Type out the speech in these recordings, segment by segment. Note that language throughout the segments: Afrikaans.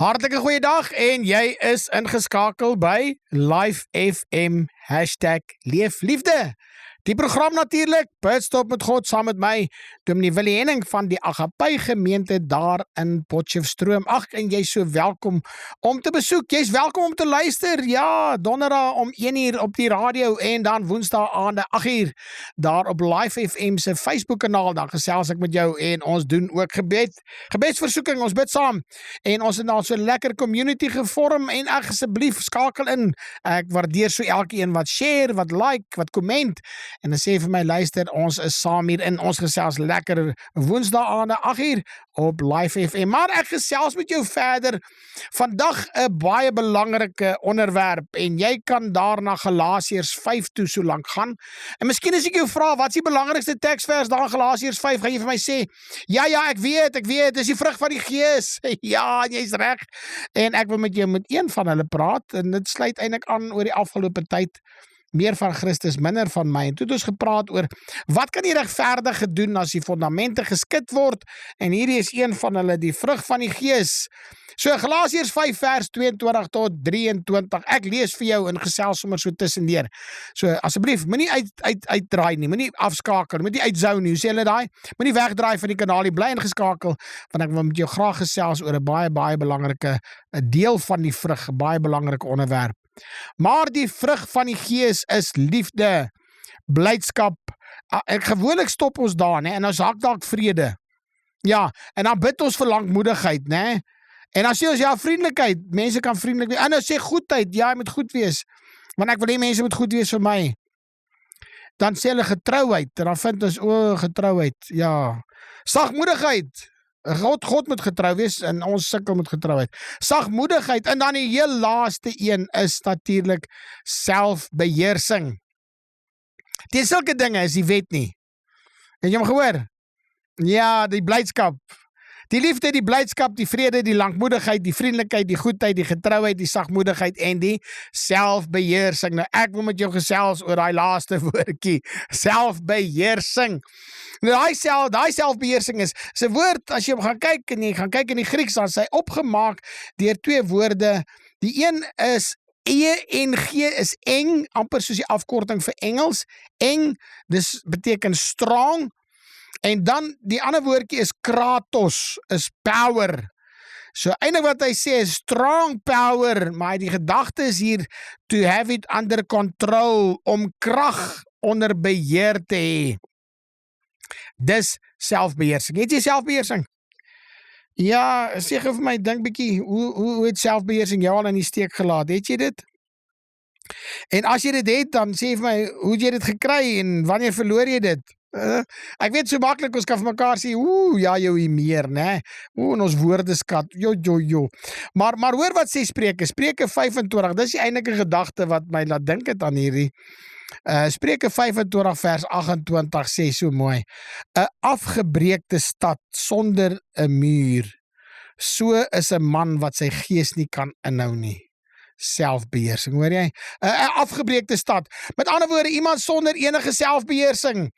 Hartlike goeiedag en jy is ingeskakel by Live FM #leefliefde. Die program natuurlik, Pitstop met God saam met my, Dominee Willie Henning van die Agape gemeente daar in Potchefstroom. Ag, en jy's so welkom om te besoek. Jy's welkom om te luister. Ja, donderdag om 1:00 op die radio en dan woensdae aande 8:00 daar op Live FM se Facebook kanaal. Dan gesels ek met jou en ons doen ook gebedsversoeking. Ons bid saam en ons het nou so 'n lekker community gevorm en ek asseblief skakel in. Ek waardeer so elkeen wat share, wat like, wat komment. En dan sê vir my, luister, ons is saam hier in ons gesels lekker woensdae aande 8:00 op Live FM. Maar ek gesels met jou verder. Vandag 'n baie belangrike onderwerp en jy kan daar na Galasiërs 5 toe so lank gaan. En miskien as ek jou vra, wat is die belangrikste teksvers daar in Galasiërs 5, gaan jy vir my sê, ja, ek weet, dis die vrug van die Gees. Ja, jy's reg. En ek wil met jou met een van hulle praat en dit sluit eintlik aan oor die afgelope tyd. Meer van Christus, minder van my. En toe het ons gepraat oor, wat kan die regverdige doen as die fondamente geskit word? En hierdie is een van hulle, die vrug van die Gees. So Galasiërs 5 vers 22 tot 23. Ek lees vir jou en gesels sommer so tussendeur. So asseblief, moenie uitdraai nie, moenie afskakel, moenie uitzou nie. Hoe sê hulle daai? Moenie wegdraai van die kanaal, bly ingeskakel, want ek wil met jou graag gesels oor 'n baie belangrike deel van die vrug, 'n baie belangrike onderwerp. Maar die vrug van die Gees is liefde, blydskap. En gewoonlik stop ons daar, né? En ons hak dalk vrede. Ja, en dan bid ons vir lankmoedigheid, né? En dan sê ons ja, vriendelikheid, mense kan vriendelik wees. En dan sê goedheid, ja, jy moet goed wees. Want ek wil hê mense moet goed wees vir my. Dan sê hulle getrouheid, en dan vind ons getrouheid, ja. Sagmoedigheid. God moet getrou wees en ons sukkel met getrouheid. Sagmoedigheid en dan die heel laaste een is natuurlik selfbeheersing. Teen sulke dinge is die wet nie. Het jy hom gehoor? Ja, die blydskap. Die liefde, die blydskap, die vrede, die lankmoedigheid, die vriendelikheid, die goedheid, die getrouheid, die sagmoedigheid en die selfbeheersing. Nou ek wil met jou gesels oor daai laaste woordjie, selfbeheersing. Nou daai selfbeheersing is 'n woord, as jy gaan kyk en jy gaan kyk in die Grieks, dan is hy opgemaak deur twee woorde. Die een is ENG is eng, amper soos die afkorting vir Engels. Eng, dis beteken strong. En dan die ander woordjie is kratos, is power. So eintlik wat hy sê is strong power, maar die gedagte is hier to have it under control, om krag onder beheer te hê. Dis selfbeheersing. Het jy selfbeheersing? Ja, sê gou vir my, dink bietjie, hoe het selfbeheersing jou al in die steek gelaat? Het jy dit? En as jy dit het, dan sê vir my, hoe het jy dit gekry en wanneer verloor jy dit? Ek weet so maklik, ons kan vir mekaar sê, ja, jou hier meer, né? En ons woordeskat, jo. Maar hoor wat sê Spreuke 25, dis die eintlike gedagte wat my laat dink het aan hierdie. Spreuke 25 vers 28 sê so mooi, 'n afgebreekte stad sonder 'n muur, so is 'n man wat sy gees nie kan inhou nie. Selfbeheersing, hoor jy? 'n afgebreekte stad. Met ander woorde, iemand sonder enige selfbeheersing.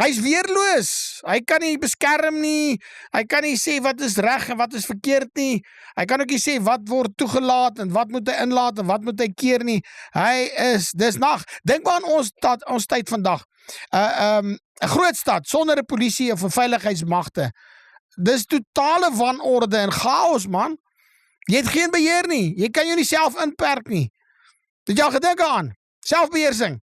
Hy's weerloos. Hy kan nie beskerm nie. Hy kan nie sê wat is reg en wat is verkeerd nie. Hy kan ook nie sê wat word toegelaat en wat moet hy inlaat en wat moet hy keer nie. Dis nag. Dink maar aan ons tyd vandag. 'n groot stad sonder 'n polisie of 'n veiligheidsmagte. Dis totale wanorde en chaos, man. Jy het geen beheer nie. Jy kan jou nie self inperk nie. Het jy al gedink aan? Selfbeheersing.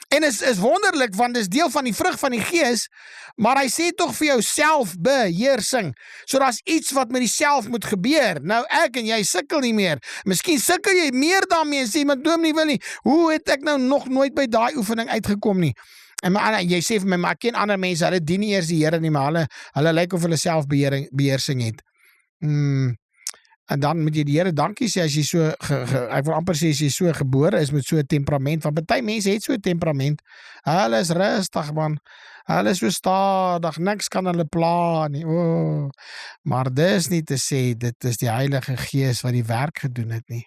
En is wonderlik, want dis deel van die vrug van die Gees, maar hy sê tog vir jou selfbeheersing. So daar's iets wat met die self moet gebeur. Nou ek en jy sukkel nie meer. Miskien sukkel jy meer daarmee en sê, maar Dominee Willie, hoe het ek nou nog nooit by daai oefening uitgekom nie? En jy sê vir my, maar ek ken ander mense, hulle dien nie eers die Here nie, maar hulle lyk of hulle selfbeheersing het. En dan moet jy die Here dankie sê as jy so, ek wil amper sê as jy so gebore is met so 'n temperament, want baie mense het so 'n temperament, hulle is rustig, man, hulle is so stadig, niks kan hulle pla nie, maar dis nie te sê, dit is die Heilige Gees wat die werk gedoen het nie.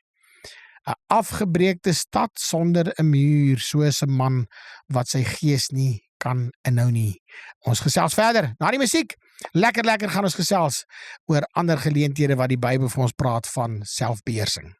'n afgebreekte stad sonder 'n muur, soos 'n man wat sy gees nie kan en nou nie. Ons gesels verder, na die musiek. Lekker gaan ons gesels oor ander geleenthede wat die Bybel vir ons praat van selfbeheersing.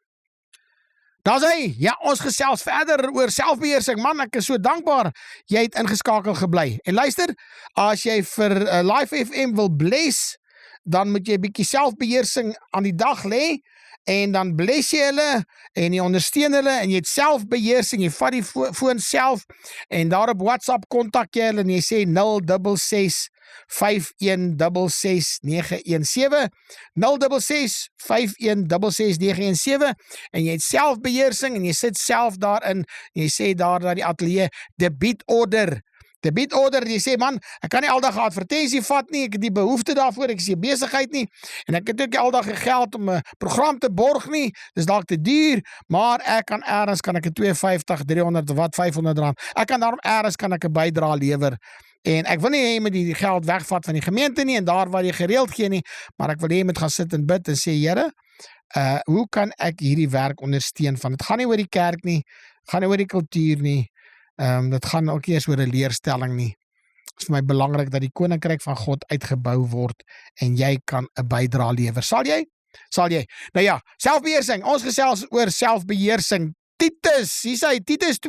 Daar's hy, ja, ons gesels verder oor selfbeheersing. Man, ek is so dankbaar jy het ingeskakel gebly. En luister, as jy vir Life FM wil bless, dan moet jy 'n bietjie selfbeheersing aan die dag lê, en dan bless jy hulle, en jy ondersteun hulle, en jy het selfbeheersing, jy vat die foon self, en daar op WhatsApp kontak jy hulle, en jy sê 066 5166917, 066 5166917, en jy het selfbeheersing, en jy sit self daarin, en jy sê daar na die ateljee, debietorder, jy sê, man, ek kan nie aldag 'n advertensie vat nie, ek het die behoefte daarvoor, ek is nie besigheid nie, en ek het ook nie aldag geld om 'n program te borg nie, dis dalk te duur, maar ek kan ergens, kan ek 'n 250, 300, wat, 500 rand, ek kan daarom ergens, kan ek 'n bydrae lewer, en ek wil nie hê jy moet die geld wegvat van die gemeente nie, en daar waar jy gereeld gee nie, maar ek wil hê jy moet gaan sit en bid, en sê, Here, hoe kan ek hierdie werk ondersteun van, het gaan nie oor die kerk nie, gaan nie oor die kultuur nie, dit gaan ook nie eens oor 'n leerstelling nie. Het is vir my belangrik dat die koninkryk van God uitgebou word en jy kan 'n bydrae lewer. Sal jy? Nou ja, selfbeheersing. Ons gesels oor selfbeheersing. Titus, hier sê Titus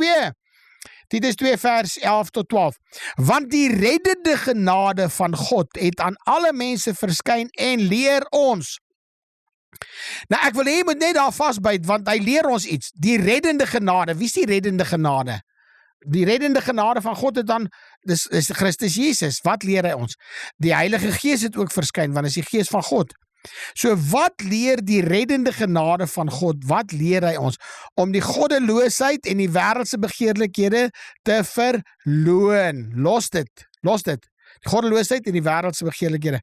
2 vers 11 tot 12. Want die reddende genade van God het aan alle mense verskyn en leer ons. Nou ek wil hê jy moet net daar vasbyt, want hy leer ons iets. Die reddende genade. Wie is die reddende genade? Die reddende genade van God het dan, dis Christus Jesus. Wat leer hy ons? Die Heilige Gees het ook verskyn, want is die Gees van God. So wat leer die reddende genade van God? Wat leer hy ons? Om die goddeloosheid en die wêreldse begeerlikhede te verloon. Los dit. Die goddeloosheid en die wêreldse begeerlikhede.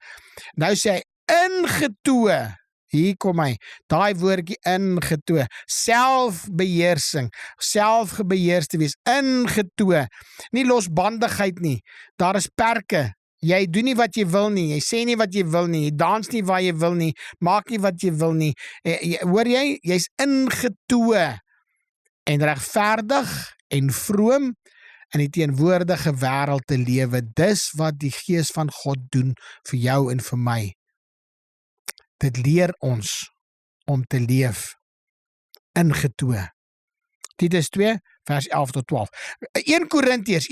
Nou sê hy, ingetoe. Hier kom hy, daai woordjie ingetoe, selfbeheersing, selfgebeheers te wees, ingetoe, nie losbandigheid nie, daar is perke, jy doen nie wat jy wil nie, jy sê nie wat jy wil nie, jy dans nie waar jy wil nie, maak nie wat jy wil nie, hoor jy, jy's ingetoe, en regverdig en vroom, in die teenwoordige wêreld te lewe, dis wat die Gees van God doen vir jou en vir my. Dit leer ons om te leef ingetoe. Titus 2 vers 11 tot 12. 1 Korintiërs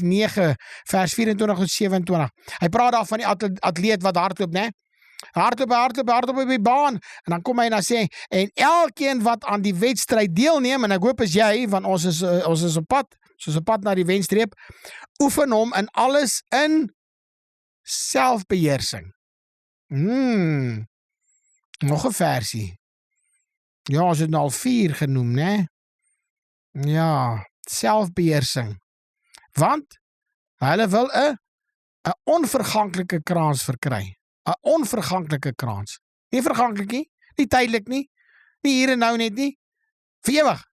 9 vers 24 en 27. Hy praat daar van die atleet wat hardloop, né? Hardloop op die baan, en dan kom hy en dan sê, en elkeen wat aan die wedstryd deelneem, en ek hoop is jy, want ons is op pad na die wenstreep, oefen hom in alles in selfbeheersing. Nog 'n versie. Ja, ons het nou al 4 genoem, né? Ja, selfbeheersing. Want hulle wil 'n onverganklike krans verkry. 'n Onverganklike krans. Nie verganklik nie, nie tydelik nie, nie hier en nou net nie, vir ewig.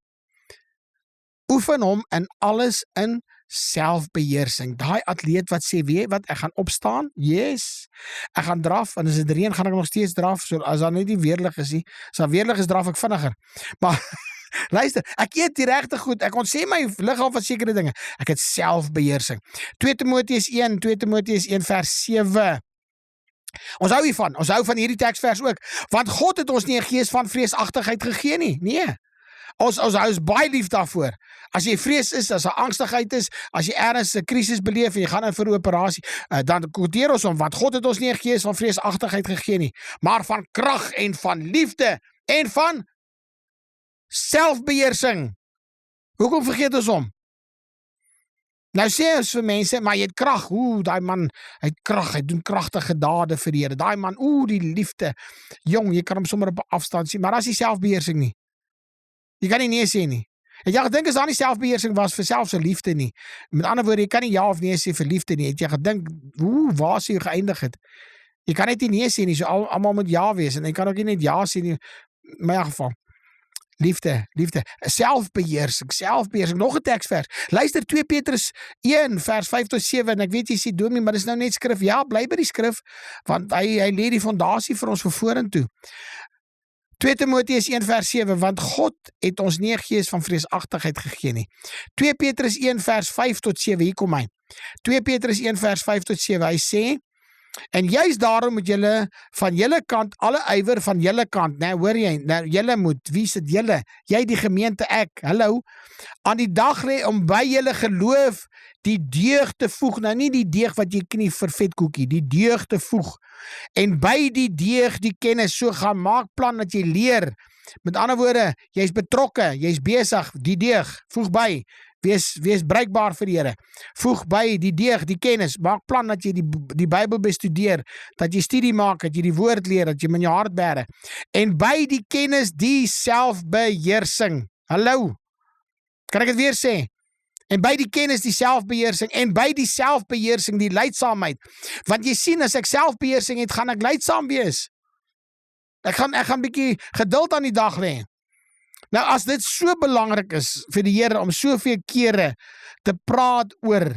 Oefen hom in alles in selfbeheersing. Daai atleet wat sê, weet wat, ek gaan opstaan, yes, ek gaan draf, en as dit reën, gaan ek nog steeds draf, so as daar net nie weerlig is nie, as daar weerlig is, draf ek vinniger, maar, luister, ek eet die regte goed, ek ontsê my liggaam van sekere dinge, ek het selfbeheersing. 2 Timoteus 1 vers 7, ons hou hiervan, ons hou van hierdie teksvers ook, want God het ons nie 'n gees van vreesagtigheid gegee nie, nee, ons is baie lief daarvoor. As jy vrees is, as 'n angstigheid is, as jy ergens 'n krisis beleef en jy gaan in vir 'n operasie, dan quoteer ons hom, want God het ons nie 'n gees van vreesagtigheid gegee nie, maar van krag en van liefde en van selfbeheersing. Hoekom vergeet ons hom? Nou sê ons vir mense, maar jy het krag, daai man, hy het krag, hy doen kragtige dade vir die Here, daai man, die liefde, jong, jy kan hom sommer op 'n afstand sien, maar as die selfbeheersing nie. Jy kan nie nee sê nie. Het jy gedink as daar nie selfbeheersing was vir selfse liefde nie? Met ander woorde, jy kan nie ja of nee sê vir liefde nie. Het jy gedink, waar sê jy geëindig het? Jy kan net nie nee sê nie, so almal moet ja wees, en jy kan ook nie net ja sê nie, in my geval. Liefde, selfbeheersing, nog 'n teksvers. Luister 2 Petrus 1 vers 5 tot 7, en ek weet jy sê dominee, maar dis nou net skrif. Ja, bly by die skrif, want hy lê die fondasie vir ons vir vorentoe. 2 Timoteus 1 vers 7, want God het ons nie 'n gees van vreesagtigheid gegee nie. 2 Petrus 1 vers 5 tot 7, hier kom hy. 2 Petrus 1 vers 5 tot 7, hy sê, en juist daarom moet julle van julle kant, alle ywer van julle kant, nee, hoor jy, nou, julle moet, wie is dit julle? Jy die gemeente, ek, hallo, aan die dag lê om by julle geloof die deug te voeg, nou nie die deeg wat jy knie vir vetkoekie, die deug te voeg, en by die deeg die kennis, so gaan maak plan dat jy leer, met ander woorde, jy is betrokke, jy is besig, die deeg, voeg by, wees bruikbaar vir die Here, voeg by die deeg, die kennis, maak plan dat jy die Bybel bestudeer, dat jy studie maak, dat jy die woord leer, dat jy in jou hart bære, en by die kennis die selfbeheersing, hallo, kan ek het weer sê, en by die kennis die selfbeheersing, en by die selfbeheersing die leidsaamheid, want jy sien, as ek selfbeheersing het, gaan ek leidsaam wees, ek gaan bietjie geduld aan die dag lê. Nou as dit so belangrik is vir die Here om soveel kere te praat oor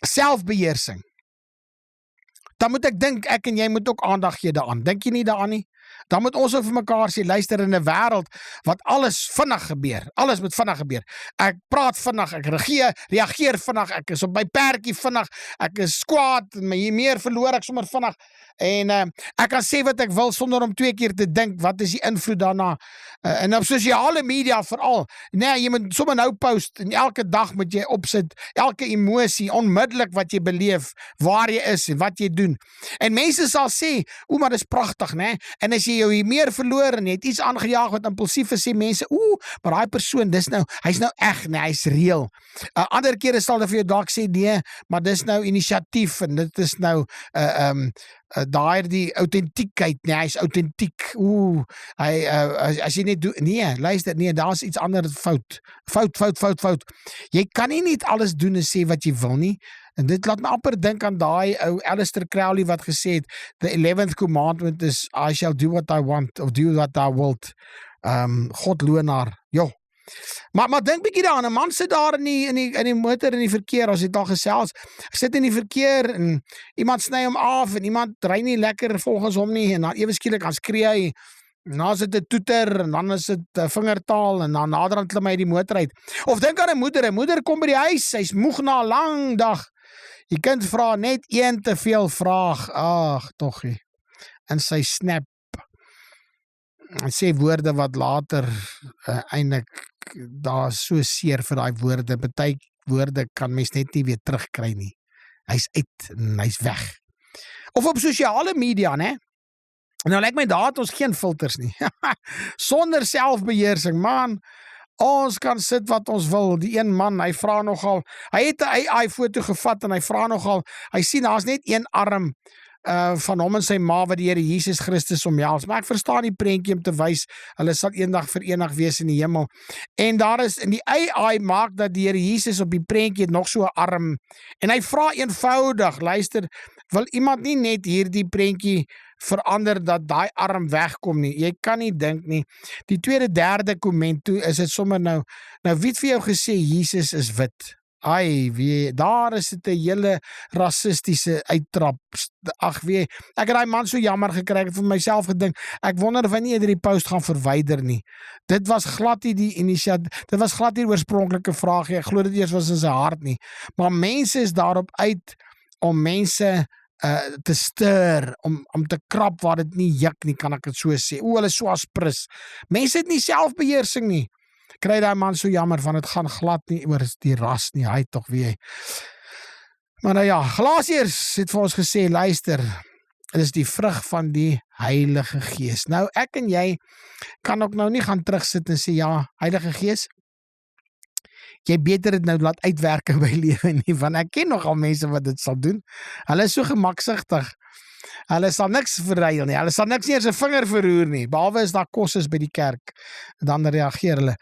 selfbeheersing, dan moet ek dink, ek en jy moet ook aandag gee daaraan. Dink jy nie daaraan nie? Dan moet ons ook vir mekaar sê, luister, in 'n wêreld wat alles vinnig gebeur, alles moet vinnig gebeur. Ek praat vinnig, ek reageer vinnig, ek is op my perdjie vinnig, ek is kwaad, hier meer verloor ek sommer vinnig, en ek kan sê wat ek wil sonder om 2 keer te dink, wat is die invloed daarna, en op sosiale media veral, nee, jy moet sommer nou post, en elke dag moet jy opsit, elke emosie, onmiddellik wat jy beleef, waar jy is, en wat jy doen, en mense sal sê, maar dis pragtig, nee, en as jy jou hier meer verloor, en jy het iets aangejaag wat impulsief is, sê mense, maar die persoon, hy's nou eg, nee, hy's reël, ander kere sal hulle vir jou dalk sê, nee, maar dis nou inisiatief, en dit is nou, daar die autentiekheid, nee, hy is autentiek, as jy net doen, nee, luister, nee, daar is iets anders fout, jy kan nie net alles doen en sê wat jy wil nie, en dit laat my amper dink aan daai ou Alistair Crowley wat gesê het, the 11th commandment is, I shall do what I want, of do what I wilt, God loon joh, maar dink bietjie daaraan, 'n man sit daar in die motor in die verkeer, as jy het al gesels, sit in die verkeer, en iemand sny hom af, en iemand ry nie lekker volgens hom nie, en dan ewe skielik gaan skree hy, en dan is dit 'n toeter, en dan is dit vingertaal, en dan naderhand klim hy die motor uit, of dink aan 'n moeder kom by die huis, sy's moeg na 'n lang dag, die kind vra net een te veel vraag, ag, toggie, en sy snap, en sê woorde wat later eintlik daar so seer vir daai woorde, baie woorde kan mens net nie weer terugkry nie, hy's uit, en hy's weg, of op sosiale media, né, nou lyk my daar het ons geen filters nie, sonder selfbeheersing, man, ons kan sit wat ons wil, die een man, hy vra nogal, hy het 'n AI foto gevat, en hy vra nogal, hy sien, daar's net een arm, van hom en sy ma wat die Here Jesus Christus omhels, maar ek verstaan die prentjie om te wys, hulle sal eendag verenig wees in die hemel, en daar is, in die AI maak dat die Here Jesus op die prentjie het nog so 'n arm, en hy vra eenvoudig, luister, wil iemand nie net hierdie prentjie verander dat daai arm wegkom nie, jy kan nie dink nie, die tweede, derde komment toe, is dit sommer nou wie het vir jou gesê, Jesus is wit, daar is dit 'n hele rassistiese uittrap, ag ek het daai man so jammer gekry, ek het vir myself gedink, ek wonder of hy nie eerder die post gaan verwyder nie, dit was glad nie die inisiatief, dit was glad nie die oorspronklike vraag, ek glo dit eers was in sy hart nie, maar mense is daarop uit, om mense te stir, om te krap waar dit nie juk nie, kan ek het so sê, hulle is so aspris, mense het nie selfbeheersing nie, kry daai man so jammer van, het gaan glad nie oor die ras nie, hy tog wie, maar nou ja, Galasiërs het vir ons gesê, luister, dit is die vrug van die Heilige Gees, nou ek en jy, kan ook nou nie gaan terugsit en sê, ja, Heilige Gees, jy beter dit nou laat uitwerk in my lewe nie, want ek ken nogal mense wat dit sal doen, hulle is so gemaksigtig, hulle sal niks verruil nie, hulle sal niks nie eens 'n vinger verroer nie, behalwe as daar kos is by die kerk, dan reageer hulle,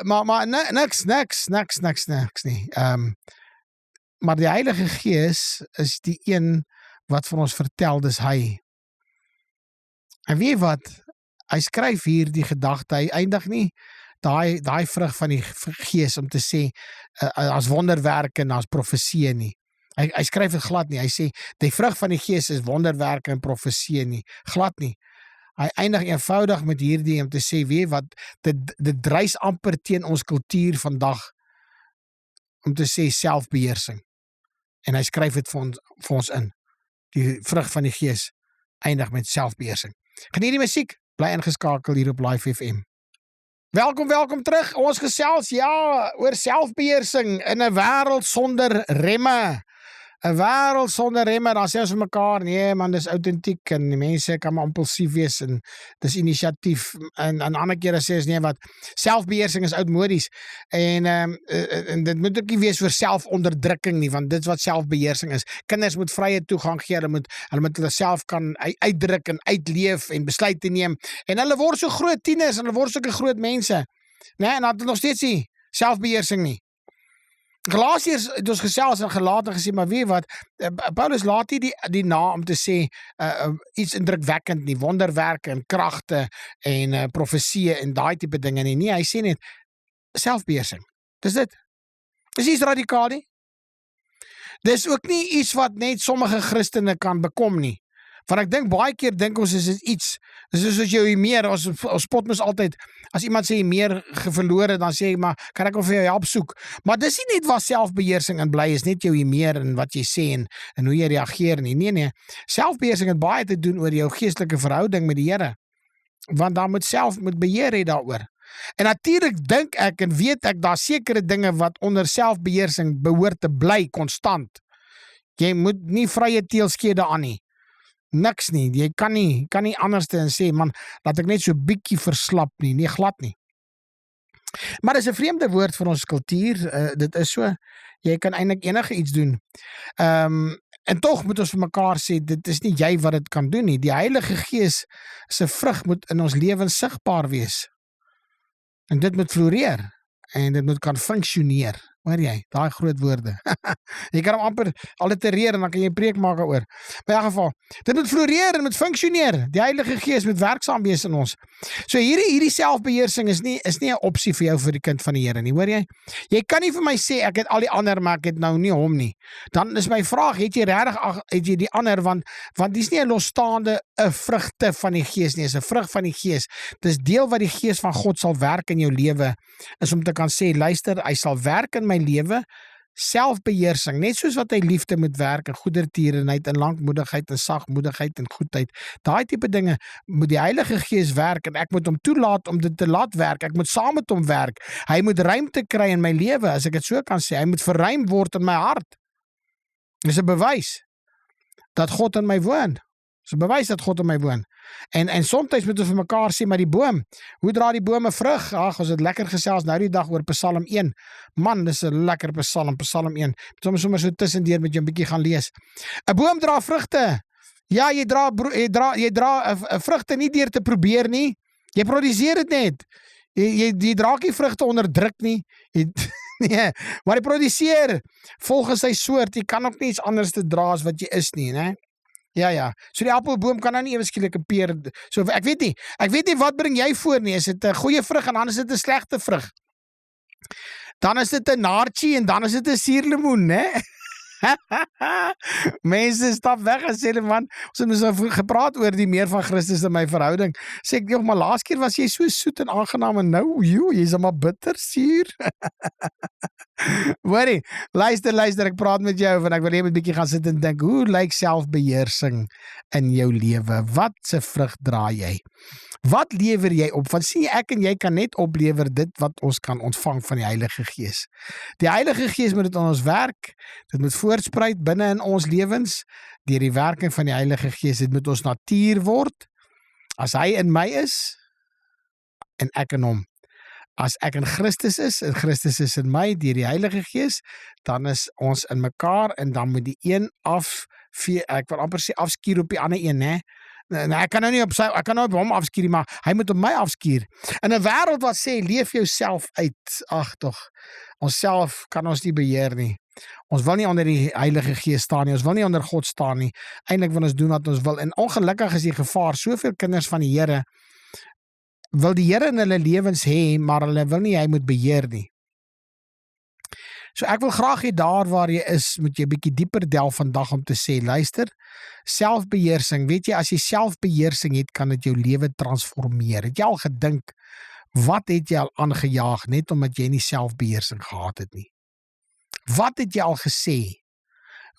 maar niks nie, maar die Heilige Gees is die een wat vir ons vertel, dis hy, en weet wat, hy skryf hier die gedagte, hy eindig nie, daai vrug van die Gees om te sê, as wonderwerke en as profesie nie, hy skryf het glad nie, hy sê, die vrug van die Gees is wonderwerke en profesie nie, glad nie, hy eindig eenvoudig met hierdie om te sê, weet wat, dit dryf amper teen ons kultuur vandag, om te sê selfbeheersing. En hy skryf dit vir ons in. Die vrug van die Gees eindig met selfbeheersing. Geniet die musiek, bly ingeskakel hier op Live FM. Welkom terug. Ons gesels oor selfbeheersing in 'n wêreld sonder remme. 'n wêreld sonder remme, dan sê ons vir mekaar, nee man, dis autentiek en die mense kan maar impulsief wees en dis inisiatief en ander kere sê ons nee wat, selfbeheersing is oudmodies en dit moet ook nie wees vir selfonderdrukking nie, want dit wat selfbeheersing is. Kinders moet vrye toegang gee, hulle moet hulle self kan uitdruk en uitleef en besluite neem en hulle word so groot tieners en hulle word sulke groot mense, nee, en dan het nog steeds nie selfbeheersing nie. Galasiërs het ons gesels en gelaat en gesê, maar weet wat, Paulus laat nie die na om te sê iets indrukwekkend nie, wonderwerke en kragte en profesieë en daai tipe dinge nie. Nee, hy sê net selfbeheersing. Dis dit. Dis iets radikaal nie. Dis ook nie iets wat net sommige Christene kan bekom nie. Want ek dink baie keer dink ons is dit iets, dis soos jy meer, ons spot mos altyd, as iemand sê meer verlore, dan sê jy, maar kan ek of vir jou help soek? Maar dis nie net waar selfbeheersing in bly is, net jou meer en wat jy sê en hoe jy reageer nie. Nee, selfbeheersing het baie te doen oor jou geestelike verhouding met die Here. Want dan moet beheer hê daaroor. En natuurlik dink ek en weet ek, daar sekere dinge wat onder selfbeheersing behoort te bly konstant. Jy moet nie vrye teelskede aan nie. Niks nie, jy kan nie anders te sê, man, laat ek net so bietjie verslap nie, nee, glad nie. Maar dis 'n vreemde woord vir ons kultuur, dit is so, jy kan eintlik enige iets doen. En tog moet ons vir mekaar sê, dit is nie jy wat dit kan doen nie, die Heilige Gees se vrug moet in ons lewens sigbaar wees. En dit moet floreer, en dit moet kan funksioneer. Hoor jy, daai groot woorde. Jy kan hom amper allitereer en dan kan jy 'n preek maak daaroor. Maar in elk geval, dit moet floreer en moet funksioneer. Die Heilige Gees moet werksaam wees in ons. So hierdie selfbeheersing is nie 'n opsie vir jou vir die kind van die Here nie, hoor jy? Jy kan nie vir my sê ek het al die ander, maar ek het nou nie hom nie. Dan is my vraag, het jy regtig het jy die ander, want dis nie 'n losstaande 'n vrugte van die Gees nie, is 'n vrug van die Gees. Dis deel wat die Gees van God sal werk in jou lewe, is om te kan sê, luister, hy sal werk in my lewe, selfbeheersing, net soos wat hy liefde moet werk, en goedertierenheid, en lankmoedigheid, en sagmoedigheid, en goedheid, daai tipe dinge, moet die Heilige Gees werk, en ek moet hom toelaat om dit te laat werk, ek moet saam met hom werk, hy moet ruimte kry in my lewe, as ek dit so kan sê, hy moet verruim word in my hart. Dis 'n bewys dat God in my woon. Dis 'n bewys dat God in my woon. En soms moet ons vir mekaar sê, maar die boom, hoe dra die bome vrug? Ag, ons het lekker gesels nou die dag oor Psalm 1. Man, dis 'n lekker Psalm 1. Moet sommer so tussendeur met jou 'n bietjie gaan lees. 'n Boom dra vrugte. Ja, jy dra vrugte nie deur te probeer nie. Jy produseer dit net. Jy dra nie vrugte onder druk nie. Nee, maar jy produseer volgens sy soort. Jy kan ook nie iets anders te dra as wat jy is nie, né? Ja. So die appelboom kan nou nie ewe skielik 'n peer. So ek weet nie wat bring jy voor nie. Is dit 'n goeie vrug en dan is dit 'n slegte vrug. Dan is dit 'n naartjie en dan is dit 'n suurlemoen, né? Mense stap weg en sê, man, ons het mos gepraat oor die meer van Christus in my verhouding. Sê ek, maar laas keer was jy so soet en aangenaam en nou, jy's maar bitter suur. Hoorie, luister, ek praat met jou, want ek wil net 'n bietjie gaan sit en dink, hoe lyk selfbeheersing in jou lewe? Wat se vrug dra jy? Wat lewer jy op? Want sien jy, ek en jy kan net oplewer dit wat ons kan ontvang van die Heilige Gees. Die Heilige Gees moet dit aan ons werk, dit moet voortspruit binne in ons lewens, deur die werking van die Heilige Gees, dit moet ons natuur word, as hy in my is, en ek in hom. As ek in Christus is, en Christus is in my, deur die Heilige Gees, dan is ons in mekaar, en dan moet die een ek wil amper sê afskuur op die ander een, né? Ek kan nou nie op hom afskuur, maar hy moet op my afskuur. In 'n wêreld wat sê, leef jouself uit, ag tog, ons self kan ons nie beheer nie. Ons wil nie onder die Heilige Gees staan nie, ons wil nie onder God staan nie. Eintlik wil ons doen wat ons wil, en ongelukkig is die gevaar, soveel kinders van die Here, wil die Here in hulle lewens hê, maar hulle wil nie hy moet beheer nie. So ek wil graag hê daar waar jy is, moet jy 'n bietjie dieper delf vandag om te sê, luister, selfbeheersing, weet jy, as jy selfbeheersing het, kan dit jou lewe transformeer. Het jy al gedink, wat het jy al aangejaag, net omdat jy nie selfbeheersing gehad het nie? Wat het jy al gesê?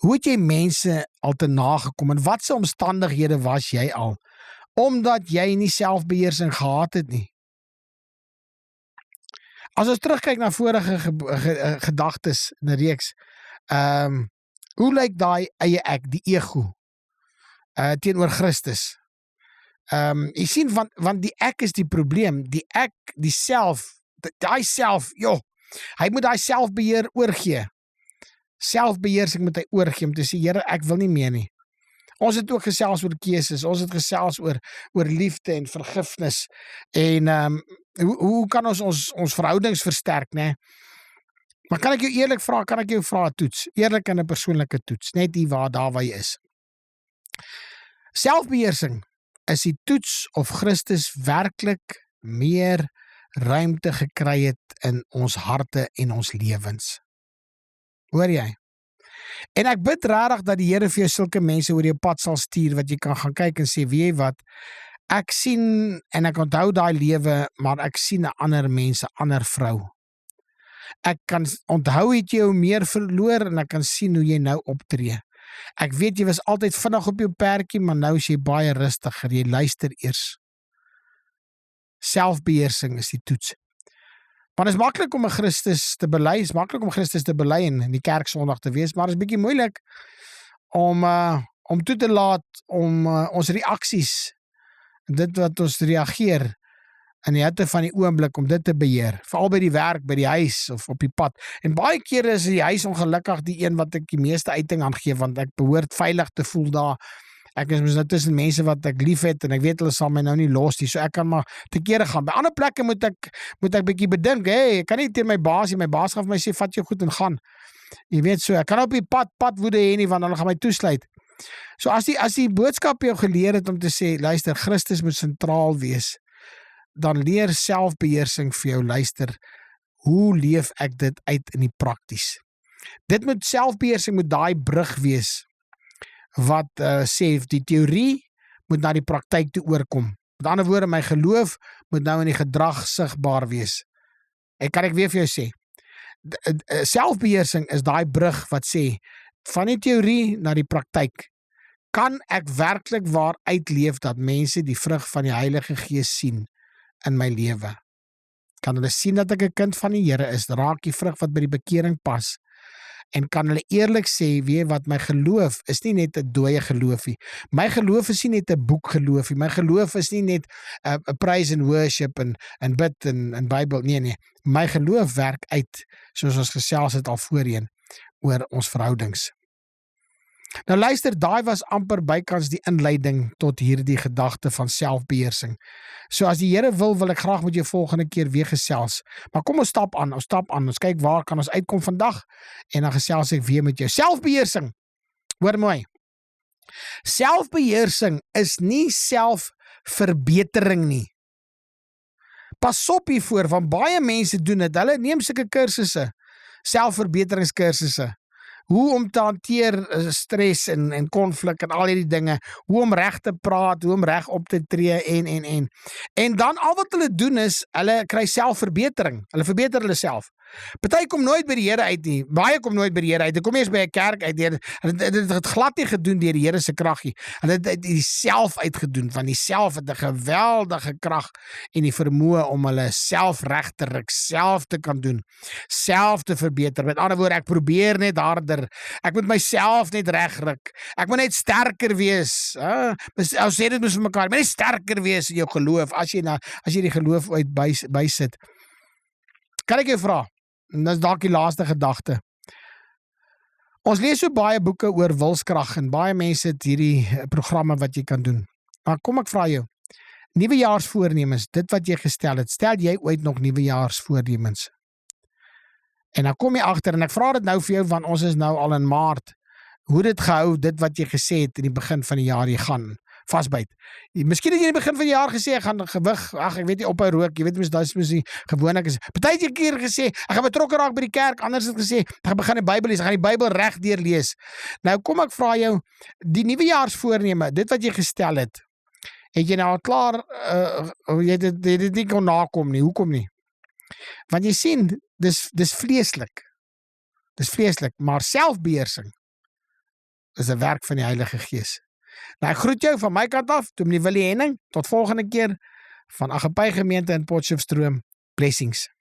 Hoe het jy mense al te nagekom en watse omstandighede was jy al? Omdat jy nie selfbeheersing gehad het nie. As ons terugkyk na vorige gedagtes in 'n reeks, hoe lyk daai eie ek, die ego, teenoor Christus? Jy sien, want die ek is die probleem, die ek, die self, daai self, hy moet daai selfbeheer oorgee. Selfbeheersing moet hy oorgee om te sê, Here, ek wil nie meer nie. Ons het ook gesels oor keuses, ons het gesels oor liefde en vergifnis en hoe kan ons verhoudings versterk, né? Maar kan ek jou eerlik vra, kan ek jou vra 'n toets, eerlik in 'n persoonlike toets, net daar waar jy is. Selfbeheersing is die toets of Christus werklik meer ruimte gekry het in ons harte en ons lewens. Hoor jy? En ek bid regtig dat die Here vir jou sulke mense oor jou pad sal stuur, wat jy kan gaan kyk en sê, weet jy wat, ek sien en ek onthou daai lewe, maar ek sien 'n ander mens, 'n ander vrou. Ek kan onthou het jy jou meer verloor en ek kan sien hoe jy nou optree. Ek weet jy was altyd vinnig op jou perdjie, maar nou is jy baie rustiger, jy luister eers. Selfbeheersing is die toets. Want is maklik om 'n Christus te bely, is maklik om Christus te bely en in die kerk Sondag te wees, maar is bietjie moeilik om toe te laat om ons reaksies, dit wat ons reageer in die hitte van die oomblik, om dit te beheer, veral by die werk, by die huis of op die pad. En baie kere is die huis ongelukkig die een wat ek die meeste uiting aan gee, want ek behoort veilig te voel daar. Ek is nou tussen mense wat ek lief het en ek weet hulle sal my nou nie los nie, so ek kan maar te kere gaan. By ander plekke moet ek bietjie bedink, ek kan nie teen my baas gaan vir my sê, vat jou goed en gaan. Jy weet so, ek kan op die pad woede hê nie, want hulle gaan my toesluit. So as die boodskap jou geleer het om te sê, luister, Christus moet sentraal wees, dan leer selfbeheersing vir jou, luister, hoe leef ek dit uit in die prakties? Selfbeheersing moet daai brug wees, wat sê, die teorie moet na die praktyk toe oorkom. Met ander woorde, my geloof moet nou in die gedrag sigbaar wees. En kan ek weer vir jou sê, selfbeheersing is daai brug wat sê, van die teorie na die praktyk, kan ek werklik waar uitleef dat mense die vrug van die Heilige Gees sien in my lewe? Kan hulle sien dat ek 'n kind van die Here is, raak die vrug wat by die bekering pas? En kan hulle eerlik sê, weet wat, my geloof is nie net 'n dooie geloof nie. My geloof is nie net 'n boek geloof nie. My geloof is nie net 'n praise and worship en bid en Bybel. Nee. My geloof werk uit, soos ons gesels het al voorheen, oor ons verhoudings. Nou luister, daai was amper bykans die inleiding tot hierdie gedagte van selfbeheersing. So as die Here wil ek graag met jou volgende keer weer gesels. Maar kom ons stap aan, ons kyk waar kan ons uitkom vandag, en dan gesels ek weer met jou. Selfbeheersing, hoor mooi. Selfbeheersing is nie selfverbetering nie. Pas op hiervoor, want baie mense doen dit, hulle neem sulke kursusse, selfverbeteringskursusse, hoe om te hanteer stres en konflik en al hierdie dinge, hoe om reg te praat, hoe om reg op te tree en. En dan al wat hulle doen is, hulle kry selfverbetering, hulle verbeter hulle self. Party kom nooit by die Here uit nie, baie kom nooit by die Here uit, hulle kom eers by 'n kerk uit, hulle het glad nie gedoen deur die Here se krag nie, hulle het die self uitgedoen, want die self het 'n geweldige krag en die vermoë om hulle self reg te ruk, self te kan doen, self te verbeter. Met ander woorde, ek probeer net harder, ek moet myself net regruk, ek moet net sterker wees, ons sê dit mos vir mekaar, moet net sterker wees in jou geloof, as jy die geloof uit bysit. Kan ek jou vra? En dis dalk die laaste gedagte. Ons lees so baie boeke oor wilskrag en baie mense het hierdie programme wat jy kan doen. Maar kom ek vra jou, nuwejaarsvoornemens, dit wat jy gestel het, stel jy ooit nog nuwejaarsvoornemens? En dan kom jy agter, en ek vra dit nou vir jou, want ons is nou al in Maart, hoe dit gehou, dit wat jy gesê het in die begin van die jaar, jy gaan vasbyt. Miskien het jy in die begin van die jaar gesê, ek gaan gewig, ek weet nie, ophou rook, jy weet mos, dit is gewoonlik is. Party het 'n keer gesê, ek gaan betrokke raak by die kerk, anders het gesê, ek gaan begin die Bybel lees, ek gaan die Bybel reg deur lees. Nou kom ek vra jou, die nuwejaarsvoorneme, dit wat jy gestel het jy nou al klaar, jy het dit nie kon nakom nie, hoekom nie? Want jy sien, dis vleeslik. Dis vleeslik, maar selfbeheersing is 'n werk van die Heilige Gees. Nou ek groet jou van my kant af, Dominee Willie Henning, tot volgende keer van Agape Gemeente in Potchefstroom. Blessings.